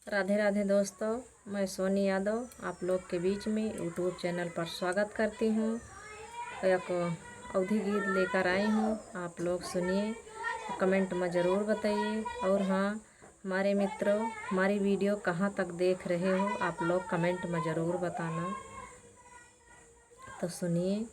राधे राधे दोस्तों, मैं सोनी यादव आप लोग के बीच में यूट्यूब चैनल पर स्वागत करती हूँ। एक अवधी गीत लेकर आई हूँ, आप लोग सुनिए, कमेंट में ज़रूर बताइए। और हाँ, हमारे मित्रों, हमारी वीडियो कहाँ तक देख रहे हो आप लोग कमेंट में ज़रूर बताना। तो सुनिए।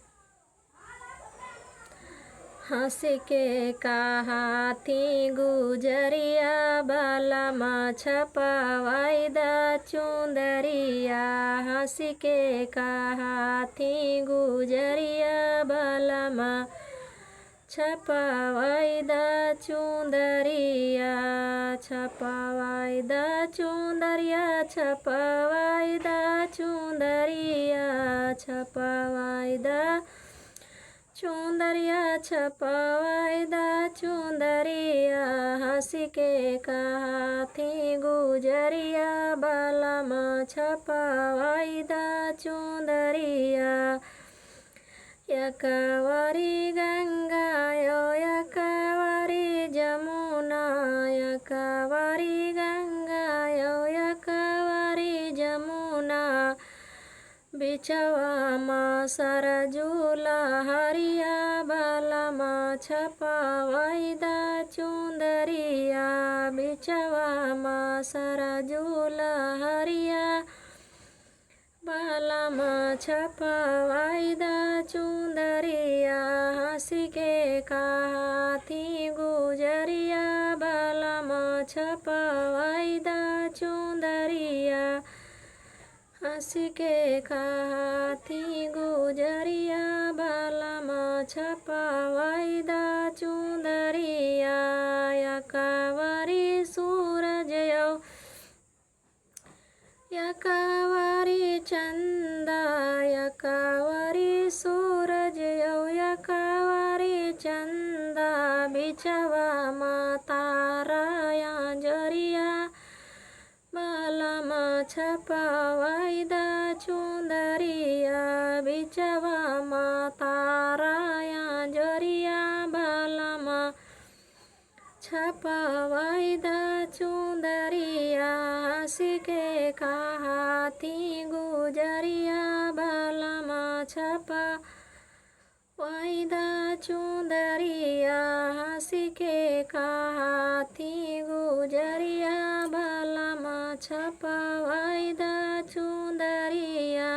हंस के कहा थी गुजरिया बालामा छपावाई दा चुंदरिया। हंस के कहा थी गुजरिया बालामा छपावाई दा चुंदरिया। छपावाई दा चुंदरिया, छपावाई दा चुंदरिया, छपावाई दा चुंदरिया, छपावाई दा चुंदरिया। हंस के कहा थी गुजरिया बालामा छपावाई दा चुंदरिया। यकवारी गंगा यो यकवारी जमुना, यकवारी गंगा यो यकवारी जमुना। बिचवा माँ सरजूला हरिया बालामा छपावाई दा चुंदरिया। बिचवा माँ सरजूला हरिया बालामा छपावाई दा चुंदरिया। हंस के कहा थी गुजरिया बालामा छपावाई दा चुंदरिया। हंस के कहा थी गुजरिया बालामा छपावाई दा चुंदरिया। यकवारी सूरज यो यकवारी चंदा, यकवारी सूरज यो यकवारी चंदा। बिचवा माँ तारा जरिया बालामा छपावाई दा चुंदरिया। बिचवा माँ तारा जरिया बालामा छपावाई दा चुंदरिया। हंस के कहा थी गुजरिया बालामा छपावाई दा चुंदरिया। हंस के कहा थी गुजरिया बालामा छपावाई दा चुंदरिया।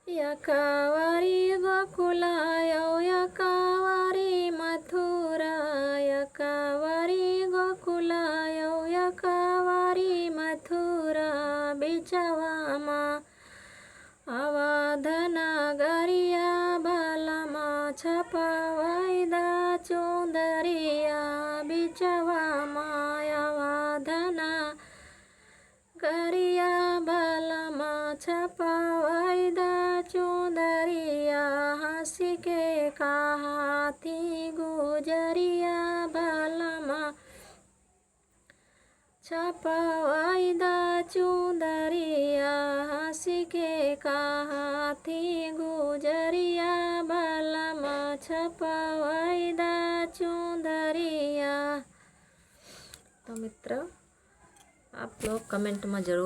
यकवारी गोकुला यो यकवारी मथुरा, यकवारी गोकुला यो यकवारी मथुरा। बिचवा माँ अवध नगरिया बालामा छपावाई दा चुंदरिया। बिचवा माँ अवध नगरिया बालामा छपावाई दा चुंदरिया। हंस के कहा थी गुजरिया बालामा छपावाई दा चुंदरिया। हंस के कहा थी गुजरिया बालामा छपावाई दा चुंदरिया। तो मित्र, आप लोग कमेंट में ज़रूर